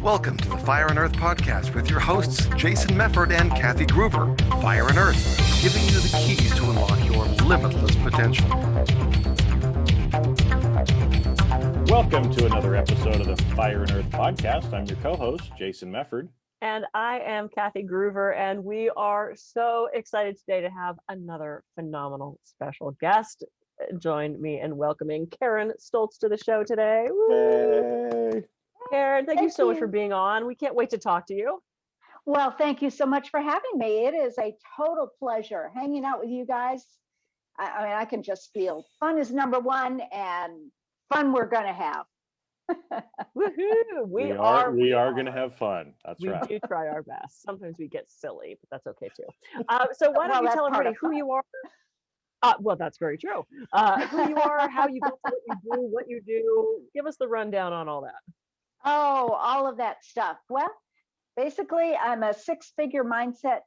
Welcome to the Fire and Earth podcast with your hosts, Jason Mefford and Kathy Gruver. Fire and Earth, giving you the keys to unlock your limitless potential. Welcome to another episode of the Fire and Earth podcast. I'm your co-host, Jason Mefford. And I am Kathy Gruver, and we are so excited today to have another phenomenal special guest join me in welcoming Karen Stultz to the show today. Yay. Karen, thank you so much for being on. We can't wait to talk to you. Well, thank you so much for having me. It is a total pleasure hanging out with you guys. I mean, I can just feel fun is number one, and fun we're going to have. Woohoo! We are going to have fun. That's we right. do try our best. Sometimes we get silly, but that's okay too. So why don't you tell everybody who you are? Well, that's very true. Who you are, how you got to what you do. Give us the rundown on all that. Oh, all of that stuff. Well, basically, I'm a six-figure mindset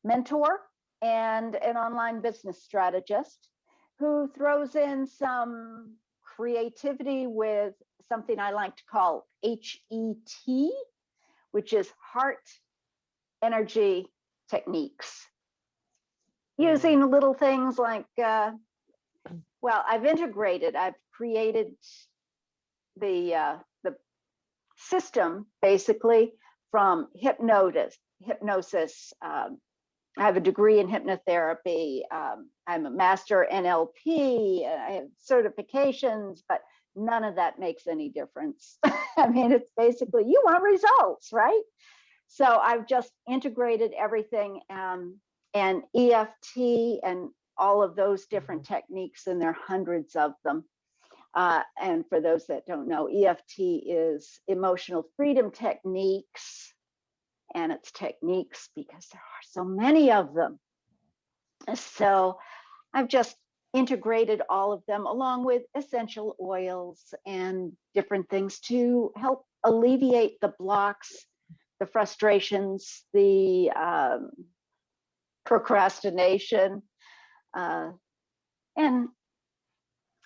mentor and an online business strategist who throws in some creativity with something I like to call HET, which is heart energy techniques. Using little things like, I've created the system basically from hypnosis. I have a degree in hypnotherapy. I'm a master NLP. I have certifications, but none of that makes any difference. I mean, it's basically, you want results, right? So I've just integrated everything and EFT and all of those different techniques, and there are hundreds of them. And for those that don't know, EFT is emotional freedom techniques, and it's techniques because there are so many of them. So I've just integrated all of them along with essential oils and different things to help alleviate the blocks, the frustrations, the procrastination, and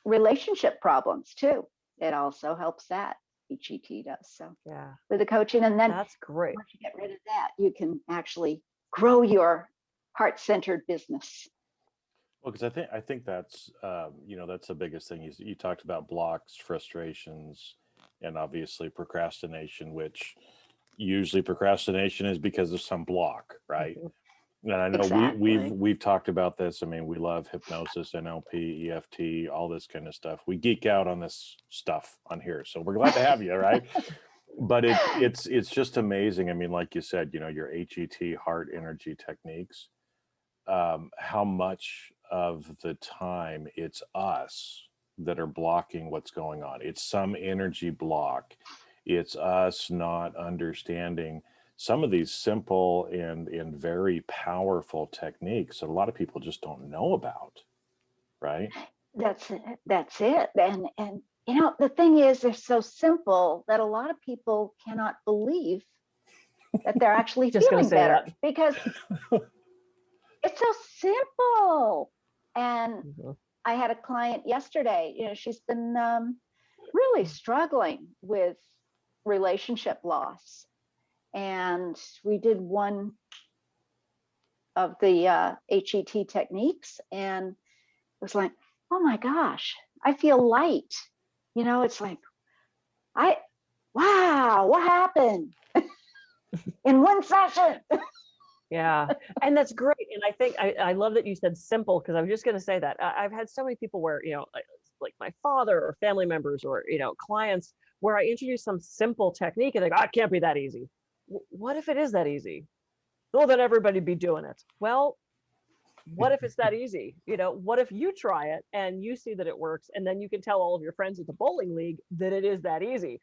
relationship problems too. It also helps that. HET does. So yeah, with the coaching, and then that's great. Once you get rid of that, you can actually grow your heart-centered business. Well, because I think that's that's the biggest thing. You talked about blocks, frustrations, and obviously procrastination, which usually procrastination is because of some block, right? Mm-hmm. And I know exactly. we've talked about this. I mean, we love hypnosis, NLP, EFT, all this kind of stuff. We geek out on this stuff on here, so we're glad to have you, right? But it's just amazing. I mean, like you said, your HET, heart energy techniques. How much of the time it's us that are blocking what's going on? It's some energy block. It's us not understanding some of these simple and very powerful techniques that a lot of people just don't know about, right? That's it. And the thing is, they're so simple that a lot of people cannot believe that they're actually feeling better because it's so simple. And I had a client yesterday, she's been really struggling with relationship loss. And we did one of the HET techniques, and it was like, oh my gosh, I feel light. It's like, wow, what happened in one session? Yeah, and that's great. And I think I love that you said simple, because I was just going to say that. I've had so many people where, like my father or family members or, clients, where I introduce some simple technique and they go, it can't be that easy. What if it is that easy? Well, then everybody be doing it. Well, what if it's that easy? What if you try it and you see that it works, and then you can tell all of your friends at the bowling league that it is that easy?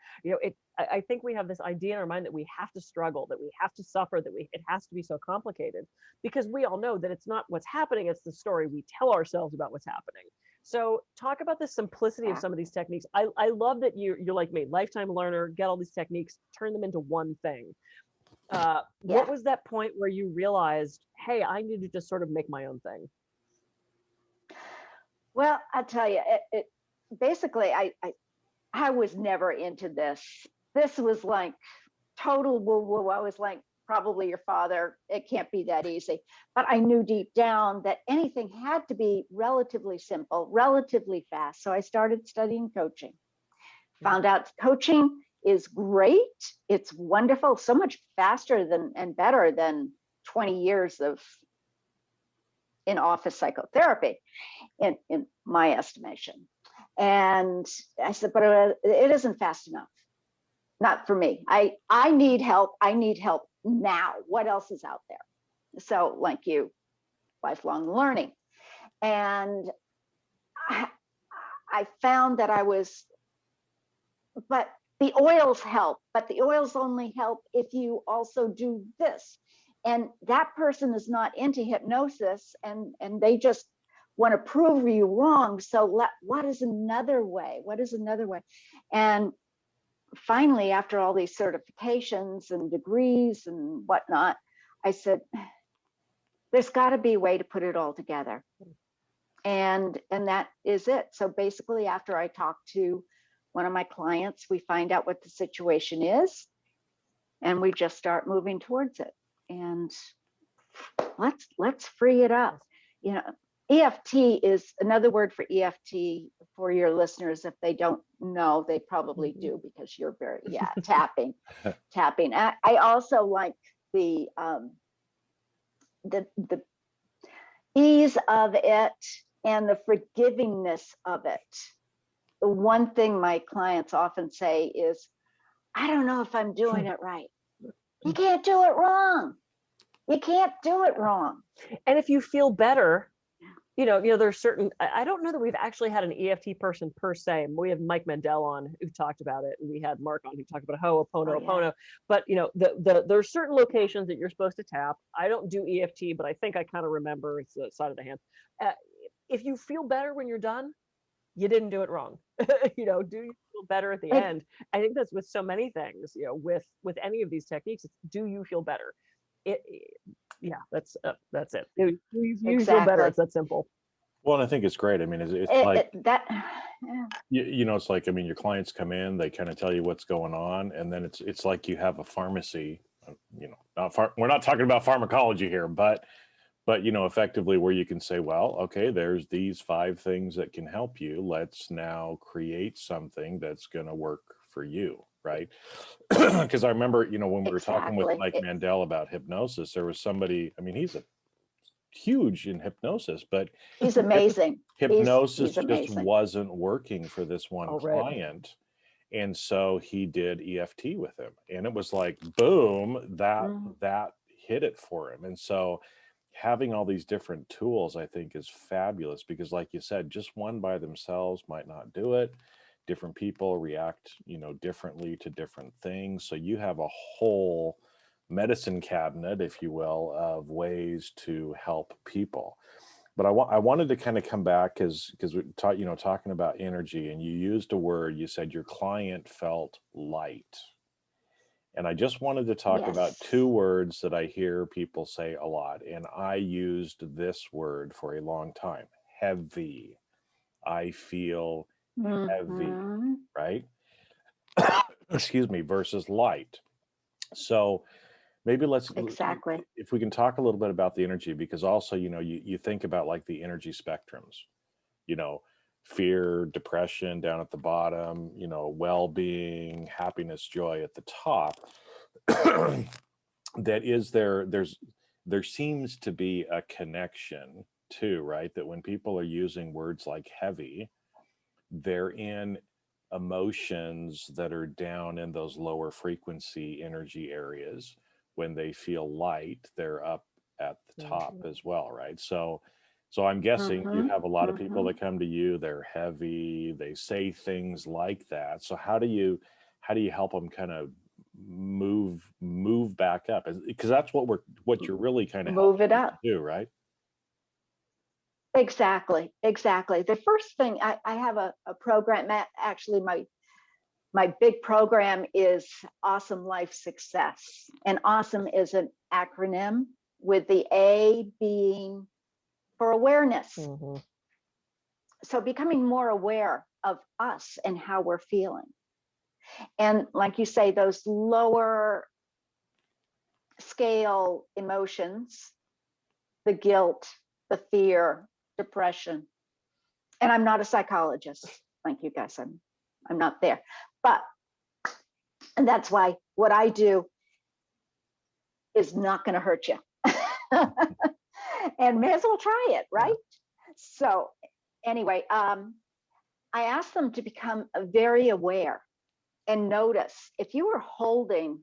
I think we have this idea in our mind that we have to struggle, that we have to suffer, that it has to be so complicated, because we all know that it's not what's happening, it's the story we tell ourselves about what's happening. So talk about the simplicity of some of these techniques. I love that you're like me, lifetime learner, get all these techniques, turn them into one thing. What was that point where you realized, hey, I need to just sort of make my own thing? Well, I'll tell you, it basically, I was never into this. This was like total woo-woo. I was like, probably your father, it can't be that easy. But I knew deep down that anything had to be relatively simple, relatively fast. So I started studying coaching. Found out coaching is great. It's wonderful, so much faster than and better than 20 years of in-office psychotherapy, in my estimation. And I said, but it isn't fast enough. Not for me. I need help. I need help now. What else is out there? So like you, lifelong learning. And I found that but the oils help, but the oils only help if you also do this. And that person is not into hypnosis, and they just want to prove you wrong. So what is another way? What is another way? And finally, after all these certifications and degrees and whatnot, I said, there's got to be a way to put it all together. And that is it. So basically, after I talked to one of my clients, we find out what the situation is, and we just start moving towards it. And let's free it up. You know, EFT is another word for EFT for your listeners. If they don't know, they probably do, because you're very, tapping. I also like the ease of it and the forgivingness of it. The one thing my clients often say is, I don't know if I'm doing it right. You can't do it wrong. You can't do it wrong. And if you feel better, you know, there's certain, I don't know that we've actually had an EFT person per se. We have Mike Mandel on who talked about it, and we had Mark on who talked about Ho'oponopono. But you know, there's certain locations that you're supposed to tap. I don't do EFT, but I think I kind of remember it's the side of the hand. If you feel better when you're done, you didn't do it wrong. You know, do you feel better at the end? I think that's with so many things, you know, with any of these techniques, it's, do you feel better? That's it. Do you feel better? It's that simple. Well, and I think it's great. I mean, it's like that. You know, it's like, I mean, your clients come in, they kind of tell you what's going on, and then it's like you have a pharmacy. You know, we're not talking about pharmacology here, but you know, effectively where you can say, well, okay, there's these 5 things that can help you. Let's now create something that's going to work for you, right? Because I remember, you know, when we were talking with Mike Mandel about hypnosis, there was somebody, I mean, he's a huge in hypnosis, but he's amazing. Hypnosis just wasn't working for this one client. And so he did EFT with him, and it was like, boom, that hit it for him. And so having all these different tools, I think, is fabulous, because like you said, just one by themselves might not do it. Different people react, you know, differently to different things. So you have a whole medicine cabinet, if you will, of ways to help people. But I wanted to kind of come back because we taught, you know, talking about energy, and you used a word, you said your client felt light. And I just wanted to talk about 2 words that I hear people say a lot. And I used this word for a long time: heavy. I feel heavy, right? Excuse me, versus light. So maybe if we can talk a little bit about the energy, because also, you know, you think about like the energy spectrums, you know, fear, depression down at the bottom, you know, well-being, happiness, joy at the top. That is there seems to be a connection too, right? That when people are using words like heavy, they're in emotions that are down in those lower frequency energy areas. When they feel light, they're up at the top as well, right? So I'm guessing you have a lot of people that come to you, they're heavy, they say things like that. So how do you help them kind of move back up? Because that's what you're really kind of move it up do, right? Exactly. The first thing, I have a program, actually my big program is Awesome Life Success. And awesome is an acronym, with the A being for awareness. So becoming more aware of us and how we're feeling. And like you say, those lower scale emotions, the guilt, the fear, depression. And I'm not a psychologist. Thank you guys. I'm not there. And that's why what I do is not going to hurt you. And may as well try it, right? So anyway, I asked them to become very aware and notice if you were holding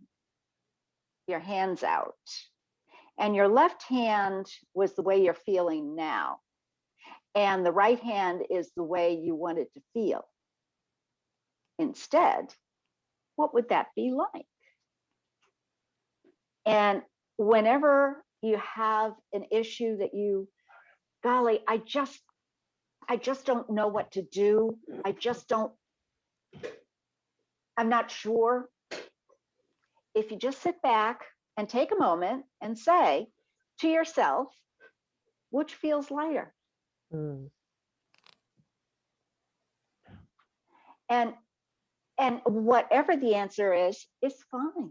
your hands out and your left hand was the way you're feeling now, and the right hand is the way you want it to feel instead, what would that be like? And whenever you have an issue that you, golly, I just don't know what to do. I'm not sure. If you just sit back and take a moment and say to yourself, which feels lighter? And whatever the answer is fine.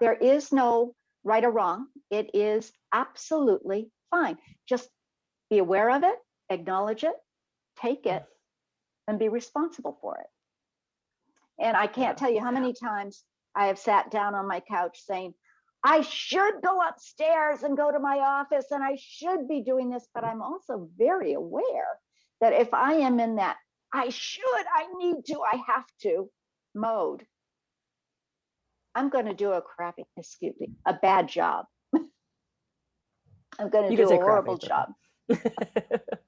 There is no right or wrong. It is absolutely fine. Just be aware of it, acknowledge it, take it, and be responsible for it. And I can't tell you how many times I have sat down on my couch saying, I should go upstairs and go to my office and I should be doing this, but I'm also very aware that if I am in that I need to, I have to mode, I'm going to do a bad job. I'm going to do a horrible job.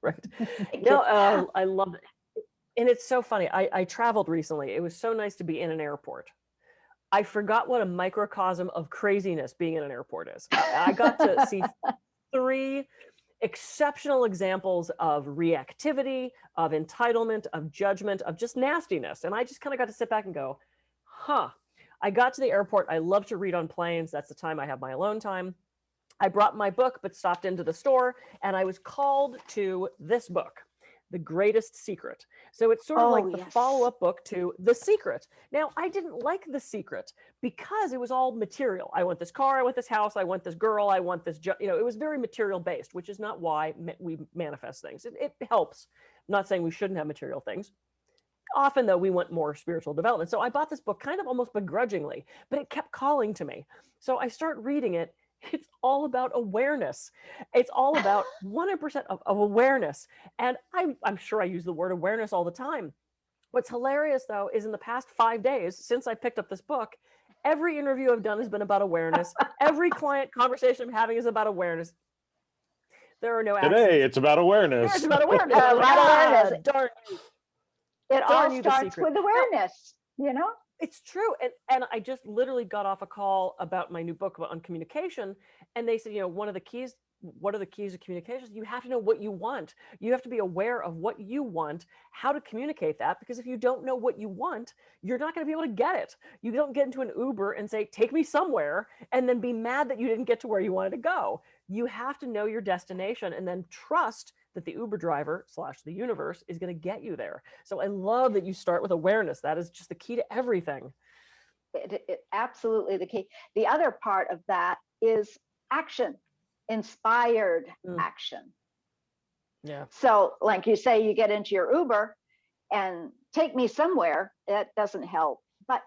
Right. No, I love it. And it's so funny. I traveled recently. It was so nice to be in an airport. I forgot what a microcosm of craziness being in an airport is. I got to see 3 exceptional examples of reactivity, of entitlement, of judgment, of just nastiness. And I just kind of got to sit back and go, I got to the airport. I love to read on planes. That's the time I have my alone time. I brought my book, but stopped into the store and I was called to this book, The Greatest Secret. So it's sort of like the follow-up book to The Secret. Now, I didn't like The Secret because it was all material. I want this car, I want this house, I want this girl, I want this, it was very material based, which is not why we manifest things. It helps. I'm not saying we shouldn't have material things. Often, though, we want more spiritual development. So I bought this book kind of almost begrudgingly, but it kept calling to me. So I start reading it. It's all about awareness. It's all about 100% of awareness. And I'm sure I use the word awareness all the time. What's hilarious, though, is in the past 5 days since I picked up this book, every interview I've done has been about awareness. Every client conversation I'm having is about awareness. There are no accidents. Today, it's about awareness. It's about awareness. Awareness. Darn you. It all starts with awareness, It's true. And I just literally got off a call about my new book on communication. And they said, what are the keys to communication? You have to know what you want. You have to be aware of what you want, how to communicate that. Because if you don't know what you want, you're not going to be able to get it. You don't get into an Uber and say, take me somewhere, and then be mad that you didn't get to where you wanted to go. You have to know your destination and then trust that the Uber driver / the universe is going to get you there. So I love that you start with awareness. That is just the key to everything. It absolutely the key. The other part of that is action, inspired action. Yeah. So like you say, you get into your Uber and take me somewhere, that doesn't help. But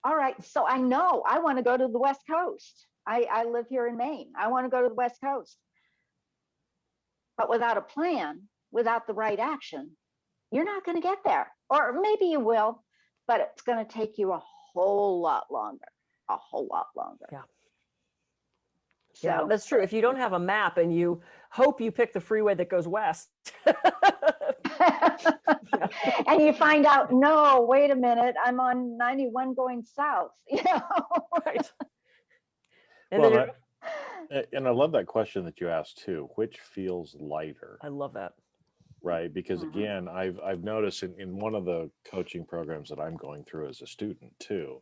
all right, so I know I want to go to the West Coast. I live here in Maine. I want to go to the West Coast. But without a plan, without the right action, you're not going to get there. Or maybe you will, but it's going to take you a whole lot longer. Yeah. So, yeah, that's true. If you don't have a map and you hope you pick the freeway that goes west. and you find out, no, wait a minute, I'm on 91 going south. Right. And I love that question that you asked too. Which feels lighter? I love that. Right, because again, I've noticed in one of the coaching programs that I'm going through as a student too,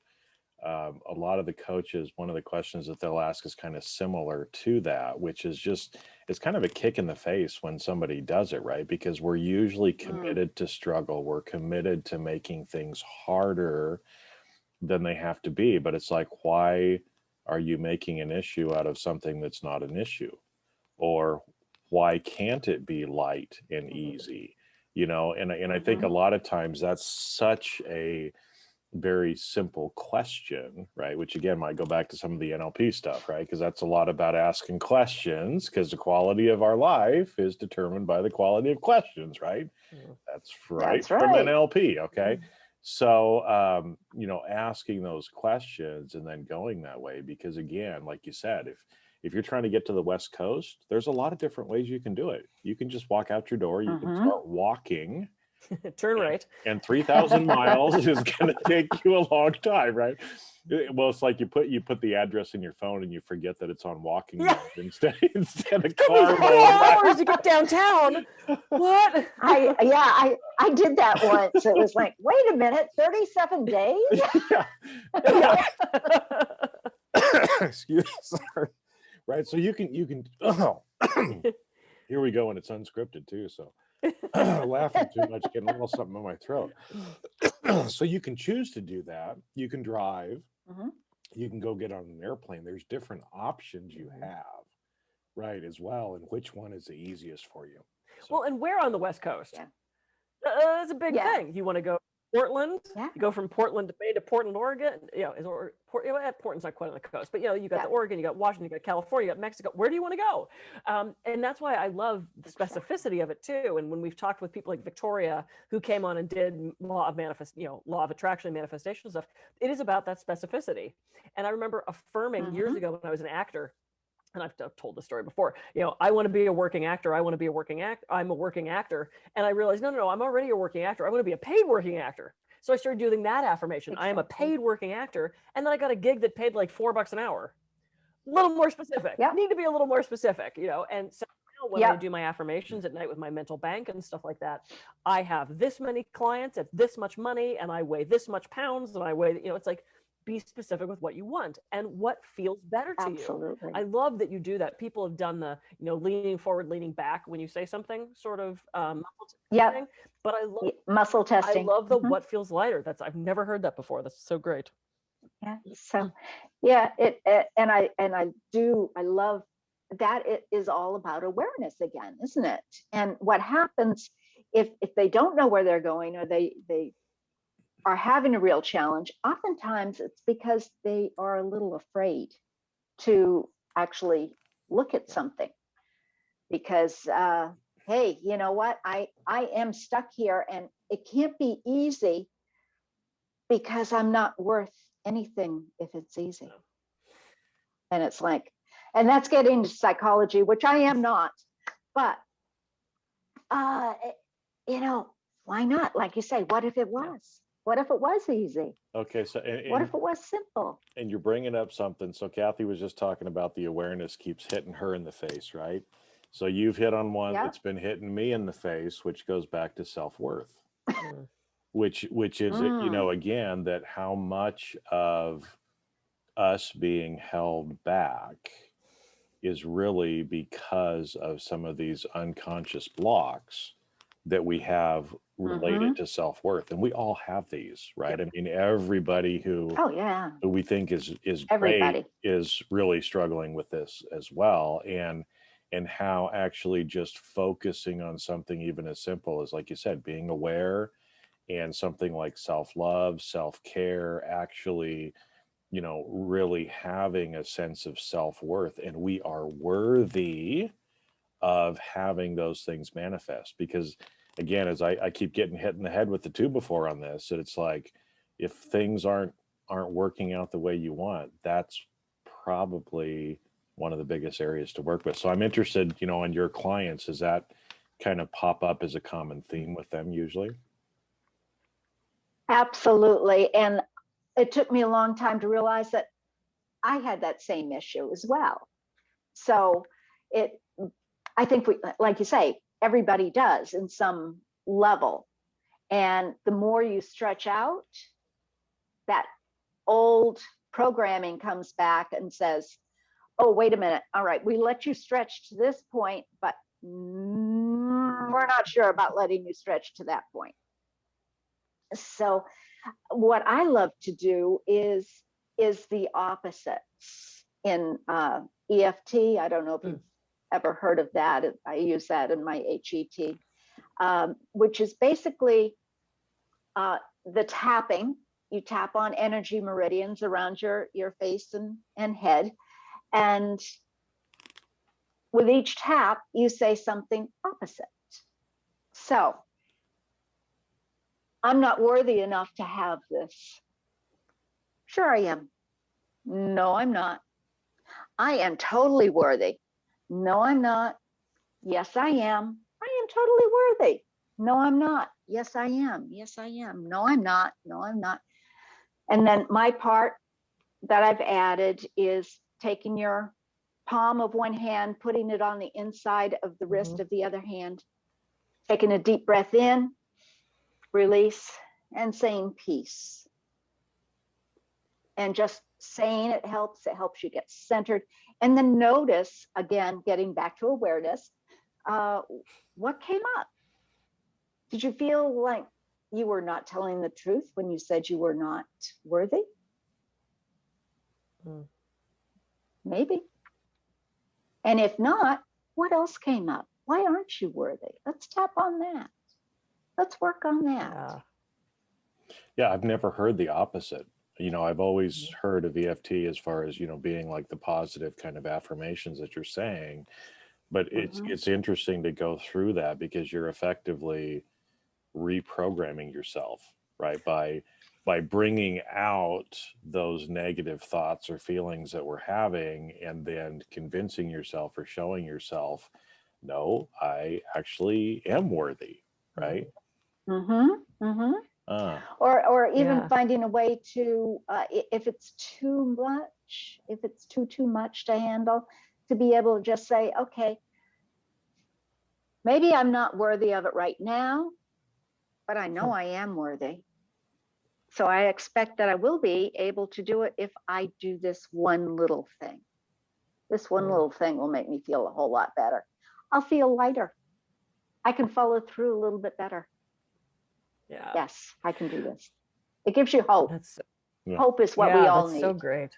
a lot of the coaches, one of the questions that they'll ask is kind of similar to that, which is just, it's kind of a kick in the face when somebody does it, right? Because we're usually committed to struggle. We're committed to making things harder than they have to be. But it's like, why are you making an issue out of something that's not an issue? Or why can't it be light and easy? You know, and I think a lot of times that's such a very simple question, right? Which again might go back to some of the NLP stuff, right? Because that's a lot about asking questions, because the quality of our life is determined by the quality of questions, right? That's right. That's From right. NLP, okay? So, you know, asking those questions and then going that way, because again, like you said, if you're trying to get to the West Coast, there's a lot of different ways you can do it. You can just walk out your door, you can start walking. Turn right. And 3,000 miles is going to take you a long time, right? Well, it's like you put the address in your phone and you forget that it's on walking mode instead of car mode. 4 hours to get downtown. What? I did that once. It was like, wait a minute, 37 days? Yeah. Excuse me. Sorry. Right. So you can here we go, and it's unscripted too. So laughing too much, getting a little something in my throat. So you can choose to do that. You can drive. You can go get on an airplane. There's different options you have, right, as well. And which one is the easiest for you? So, Well, and where on the West Coast? Yeah. That's a big thing. You want to go to Portland? Yeah. You go from Portland to Maine to Portland, Oregon. You know, Portland's not quite on the coast, but you know, you got the Oregon, you got Washington, you got California, you got Mexico. Where do you want to go? And that's why I love the specificity of it too. And when we've talked with people like Victoria, who came on and did law of attraction and manifestation stuff, it is about that specificity. And I remember affirming years ago when I was an actor. And I've told the story before, you know, I want to be a working actor. I want to be a working actor. I'm a working actor. And I realized, no, I'm already a working actor. I want to be a paid working actor. So I started doing that affirmation. I am a paid working actor. And then I got a gig that paid like $4 an hour. A little more specific. Need to be a little more specific, you know. And so now when I do my affirmations at night with my mental bank and stuff like that, I have this many clients at this much money, and I weigh this much pounds, and I weigh, you know, it's like, be specific with what you want and what feels better to you. I love that you do that. People have done the, you know, leaning forward, leaning back when you say something, sort of muscle. But I love muscle testing. I love the what feels lighter. I've never heard that before. That's so great. Yeah. So and I love that. It is all about awareness again, isn't it? And what happens if they don't know where they're going, or they are having a real challenge, oftentimes it's because they are a little afraid to actually look at something, because hey, you know what, I am stuck here and it can't be easy because I'm not worth anything if it's easy. And it's like, and that's getting into psychology, which I am not, but you know, why not? Like you say, what if it was? What if it was easy? Okay, so what if it was simple? And you're bringing up something. So Kathy was just talking about the awareness keeps hitting her in the face, right? So you've hit on one that's been hitting me in the face, which goes back to self-worth, which is, you know, again, that how much of us being held back is really because of some of these unconscious blocks that we have related to self-worth. And we all have these, right? I mean, everybody who we think is great is really struggling with this as well. And how actually just focusing on something even as simple as, like you said, being aware, and something like self-love, self-care, actually, you know, really having a sense of self-worth, and we are worthy of having those things manifest. Because again, as I keep getting hit in the head with the 2-by-4 on this, that it's like, if things aren't working out the way you want, that's probably one of the biggest areas to work with. So I'm interested, you know, in your clients, does that kind of pop up as a common theme with them usually? Absolutely. And it took me a long time to realize that I had that same issue as well. So I think like you say, everybody does in some level. And the more you stretch out, that old programming comes back and says, oh, wait a minute. All right, we let you stretch to this point, but we're not sure about letting you stretch to that point. So what I love to do is the opposite. in EFT. I don't know if you've ever heard of that. I use that in my HET, which is basically the tapping. You tap on energy meridians around your face and head. And with each tap, you say something opposite. So, I'm not worthy enough to have this. Sure I am. No, I'm not. I am totally worthy. No, I'm not. Yes, I am. I am totally worthy. No, I'm not. Yes, I am. Yes, I am. No, I'm not. No, I'm not. And then my part that I've added is taking your palm of one hand, putting it on the inside of the wrist of the other hand, taking a deep breath in, release, and saying peace. And just saying it helps you get centered. And then notice, again, getting back to awareness, what came up? Did you feel like you were not telling the truth when you said you were not worthy? Maybe. And if not, what else came up? Why aren't you worthy? Let's tap on that. Let's work on that. Yeah, I've never heard the opposite. I've always heard of EFT as far as, being like the positive kind of affirmations that you're saying. But it's interesting to go through that because you're effectively reprogramming yourself, right? By bringing out those negative thoughts or feelings that we're having and then convincing yourself or showing yourself, no, I actually am worthy, right? Or even finding a way to, if it's too much to handle, to be able to just say, okay, maybe I'm not worthy of it right now, but I know I am worthy. So I expect that I will be able to do it if I do this one little thing. This one little thing will make me feel a whole lot better. I'll feel lighter. I can follow through a little bit better. Yeah. Yes, I can do this. It gives you hope. Yeah. Hope is what we all need. That's so great.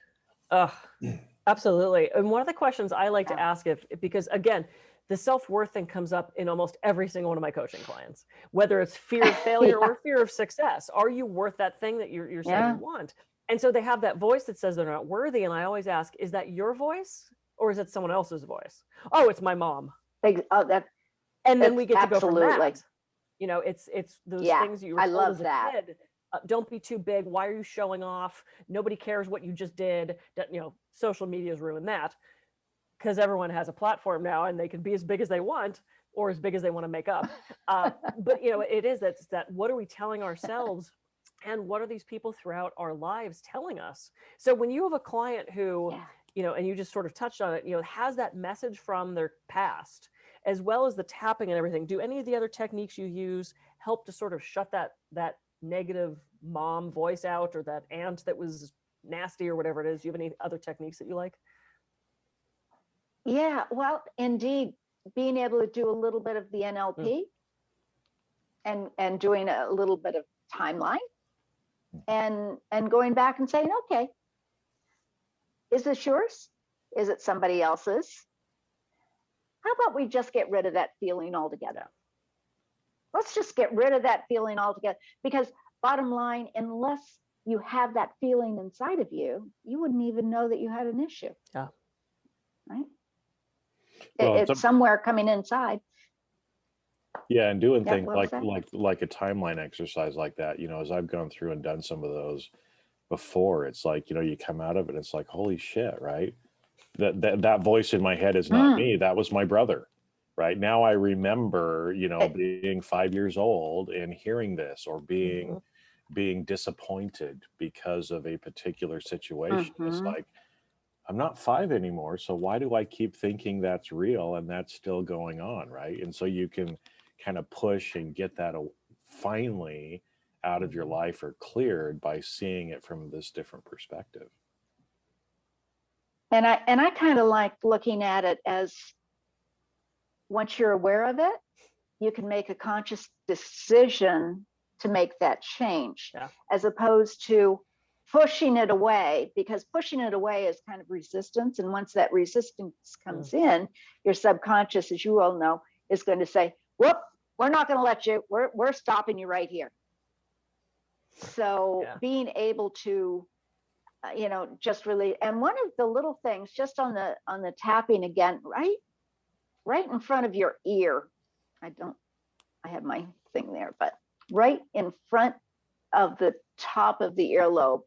Absolutely. And one of the questions I like to ask because again, the self-worth thing comes up in almost every single one of my coaching clients, whether it's fear of failure or fear of success. Are you worth that thing that you're saying you want? And so they have that voice that says they're not worthy. And I always ask, is that your voice or is it someone else's voice? Oh, it's my mom. And then we get to go from absolutely. that. It's those things that you were told love as a that. kid. Don't be too big. Why are you showing off? Nobody cares what you just did. Social media's ruined that because everyone has a platform now and they can be as big as they want or as big as they want to make up. But it is that what are we telling ourselves and what are these people throughout our lives telling us? So when you have a client who, and you just sort of touched on it, has that message from their past, as well as the tapping and everything, do any of the other techniques you use help to sort of shut that negative mom voice out or that aunt that was nasty or whatever it is? Do you have any other techniques that you like? Yeah, well, indeed, being able to do a little bit of the NLP and doing a little bit of timeline and going back and saying, okay, is this yours? Is it somebody else's? How about we just get rid of that feeling altogether? Let's just get rid of that feeling altogether. Because bottom line, unless you have that feeling inside of you, you wouldn't even know that you had an issue. Yeah. Right? Well, it's somewhere coming inside. Yeah, and doing things like a timeline exercise like that, as I've gone through and done some of those before, it's like, you come out of it, it's like, holy shit, right? That voice in my head is not me. That was my brother, right? Now I remember, being 5 years old and hearing this or being disappointed because of a particular situation. It's like, I'm not 5 anymore. So why do I keep thinking that's real and that's still going on, right? And so you can kind of push and get that finally out of your life or cleared by seeing it from this different perspective. And I kind of like looking at it as once you're aware of it, you can make a conscious decision to make that change, as opposed to pushing it away, because pushing it away is kind of resistance. And once that resistance comes in, your subconscious, as you all know, is going to say, whoop, we're not going to let you, we're stopping you right here. So being able to, just really, and one of the little things just on the tapping again, right in front of your ear. I have my thing there, but right in front of the top of the earlobe,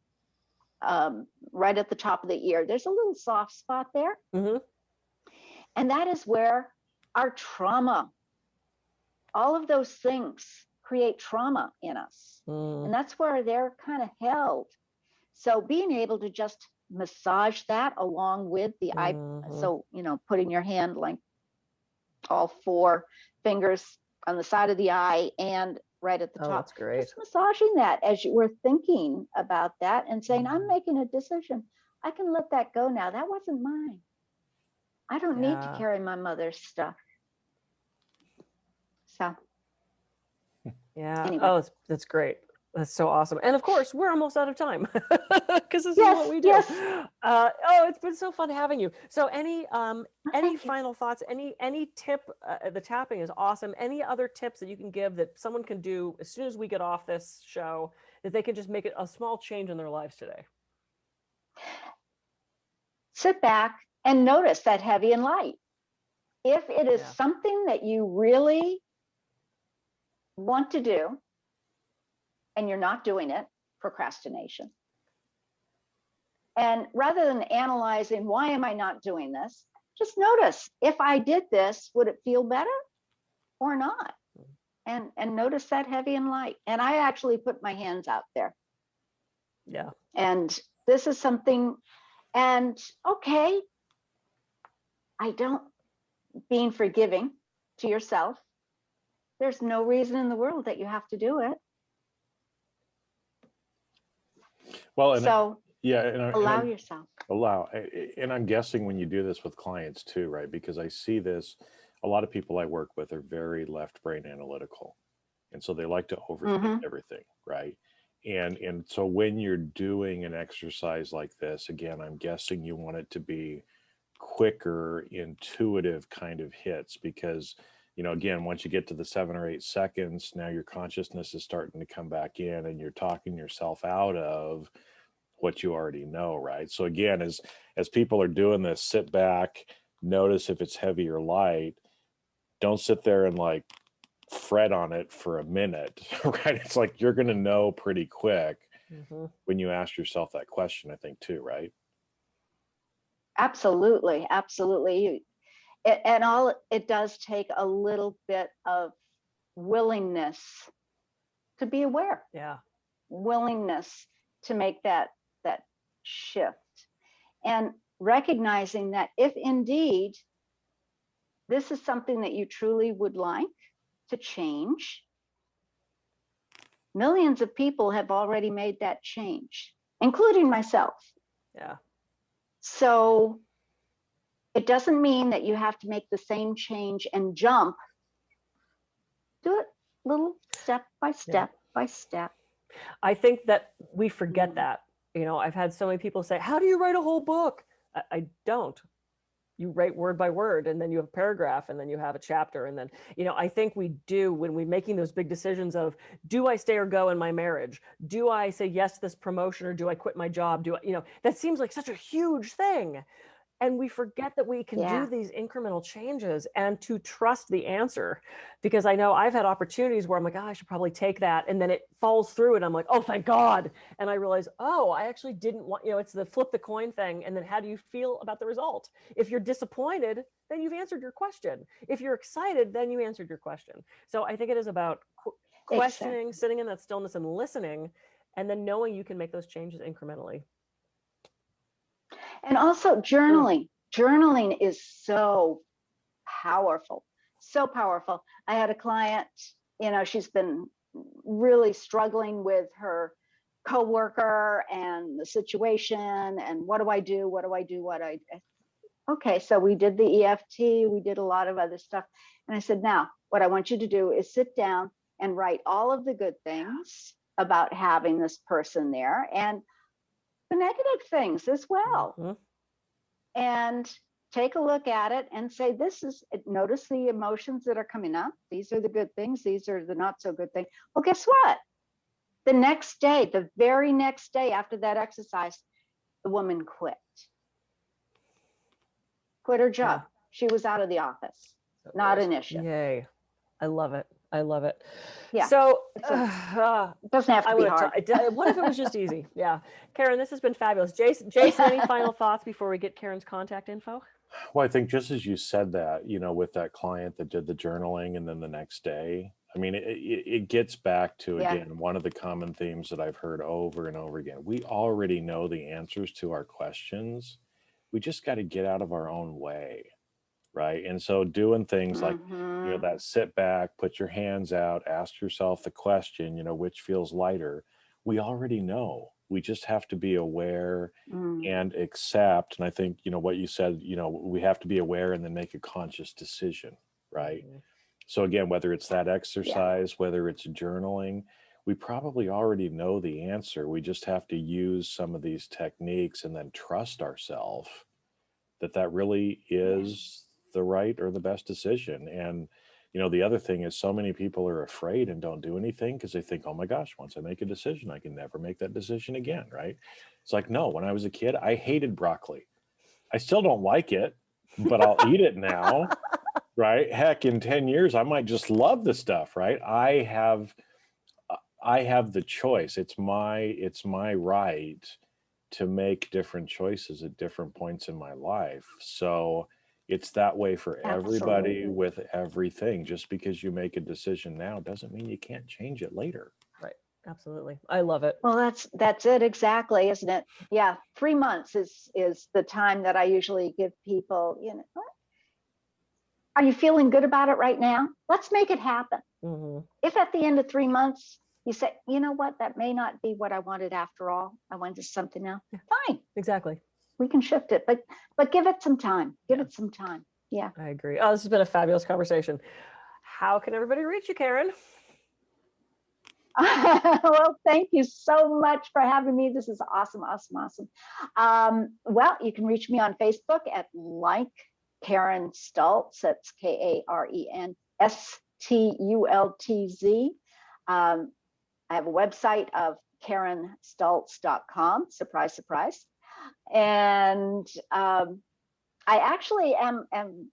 right at the top of the ear, there's a little soft spot there. And that is where our trauma, all of those things create trauma in us. And that's where they're kind of held. So being able to just massage that along with the eye, so, putting your hand like all 4 fingers on the side of the eye and right at the top. That's great. Just massaging that as you were thinking about that and saying, I'm making a decision. I can let that go now. That wasn't mine. I don't need to carry my mother's stuff. So. Anyway. Oh, that's great. That's so awesome. And of course, we're almost out of time because this is what we do. It's been so fun having you. So any final thoughts, any tip, the tapping is awesome. Any other tips that you can give that someone can do as soon as we get off this show, that they can just make it a small change in their lives today? Sit back and notice that heavy and light. If it is something that you really want to do, and you're not doing it, procrastination. And rather than analyzing, why am I not doing this? Just notice, if I did this, would it feel better or not? And notice that heavy and light. And I actually put my hands out there. Yeah. And this is something, and okay, being forgiving to yourself. There's no reason in the world that you have to do it. Well, and so allow yourself. And I'm guessing when you do this with clients too, right? Because I see this, a lot of people I work with are very left brain analytical. And so they like to overthink everything, right? And so when you're doing an exercise like this, again, I'm guessing you want it to be quicker, intuitive kind of hits, because again, once you get to the 7 or 8 seconds, now your consciousness is starting to come back in and you're talking yourself out of what you already know, right? So again, as people are doing this, sit back, notice if it's heavy or light. Don't sit there and like fret on it for a minute, right? It's like you're going to know pretty quick when you ask yourself that question, I think too, right? Absolutely. And all it does take a little bit of willingness to be aware. Willingness to make that shift, and recognizing that if indeed this is something that you truly would like to change, millions of people have already made that change, including myself. So it doesn't mean that you have to make the same change and jump. Do it little step by step by step. I think that we forget that. I've had so many people say, how do you write a whole book? I don't. You write word by word, and then you have a paragraph, and then you have a chapter. And then, I think we do, when we're making those big decisions of, do I stay or go in my marriage? Do I say yes to this promotion, or do I quit my job? That seems like such a huge thing. And we forget that we can do these incremental changes and to trust the answer. Because I know I've had opportunities where I'm like, I should probably take that. And then it falls through and I'm like, oh, thank God. And I realize, I actually didn't want, it's the flip the coin thing. And then how do you feel about the result? If you're disappointed, then you've answered your question. If you're excited, then you answered your question. So I think it is about questioning, sitting in that stillness and listening, and then knowing you can make those changes incrementally. And also journaling. Journaling is so powerful, so powerful. I had a client, she's been really struggling with her coworker and the situation, and what do I do? Okay, so we did the EFT, we did a lot of other stuff. And I said, now, what I want you to do is sit down and write all of the good things about having this person there, and the negative things as well. Mhm. And take a look at it and say, notice the emotions that are coming up. These are the good things. These are the not so good things. Well, guess what? The next day, the very next day after that exercise, the woman quit her job. Yeah. She was out of the office. Not an issue. Yay. I love it. I love it. Yeah. So It doesn't have to be hard. What if it was just easy? Yeah. Karen, this has been fabulous. Jason, any final thoughts before we get Karen's contact info? Well, I think just as you said that, with that client that did the journaling and then the next day, I mean, it gets back to, again, one of the common themes that I've heard over and over again. We already know the answers to our questions. We just got to get out of our own way. Right. And so doing things like, that sit back, put your hands out, ask yourself the question, which feels lighter. We already know. We just have to be aware and accept. And I think, what you said, we have to be aware and then make a conscious decision. Right. So again, whether it's that exercise, whether it's journaling, we probably already know the answer. We just have to use some of these techniques and then trust ourselves that really is the right or the best decision. And the other thing is, so many people are afraid and don't do anything because they think, oh my gosh, once I make a decision, I can never make that decision again. Right. It's like, no, when I was a kid, I hated broccoli. I still don't like it, but I'll eat it now. Right. Heck, in 10 years, I might just love the stuff. Right. I have the choice. It's my right to make different choices at different points in my life. So it's that way for everybody with everything. Just because you make a decision now doesn't mean you can't change it later. Right. Absolutely. I love it. Well, that's it exactly, isn't it? Yeah. 3 months is the time that I usually give people, are you feeling good about it right now? Let's make it happen. Mm-hmm. If at the end of 3 months, you say, you know what, that may not be what I wanted after all. I wanted something else. Fine. Exactly. We can shift it, but give it some time. Give it some time. Yeah. I agree. Oh, this has been a fabulous conversation. How can everybody reach you, Karen? Well, thank you so much for having me. This is awesome. Well, you can reach me on Facebook at Karen Stultz. That's KarenStultz. I have a website of KarenStultz.com. Surprise, surprise. And I actually am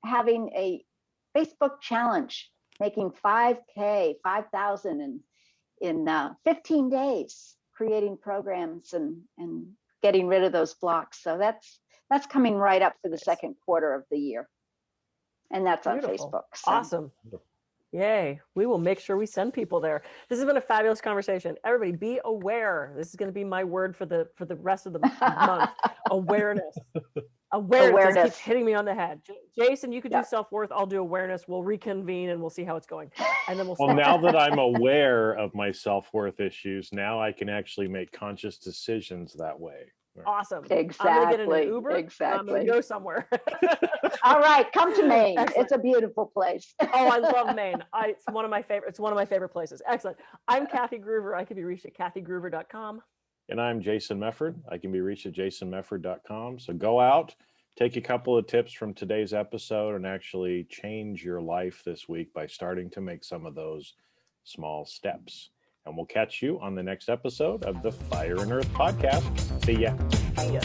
having a Facebook challenge, making 5,000 in 15 days, creating programs and getting rid of those blocks. So that's coming right up for the second quarter of the year. And that's on Facebook. So. Awesome. Yay. We will make sure we send people there. This has been a fabulous conversation. Everybody be aware. This is going to be my word for the rest of the month. Awareness. Awareness. Keeps hitting me on the head. Jason, you could do self-worth. I'll do awareness. We'll reconvene and we'll see how it's going. And then well, now that I'm aware of my self-worth issues, now I can actually make conscious decisions that way. Awesome. Exactly. I'm going to get an Uber. Exactly. I'm going to go somewhere. All right. Come to Maine. Excellent. It's a beautiful place. Oh, I love Maine. It's one of my favorite places. Excellent. I'm Kathy Gruver. I can be reached at kathygruver.com. And I'm Jason Mefford. I can be reached at jasonmefford.com. So go out, take a couple of tips from today's episode and actually change your life this week by starting to make some of those small steps. And we'll catch you on the next episode of the Fire and Earth podcast. See ya. See ya.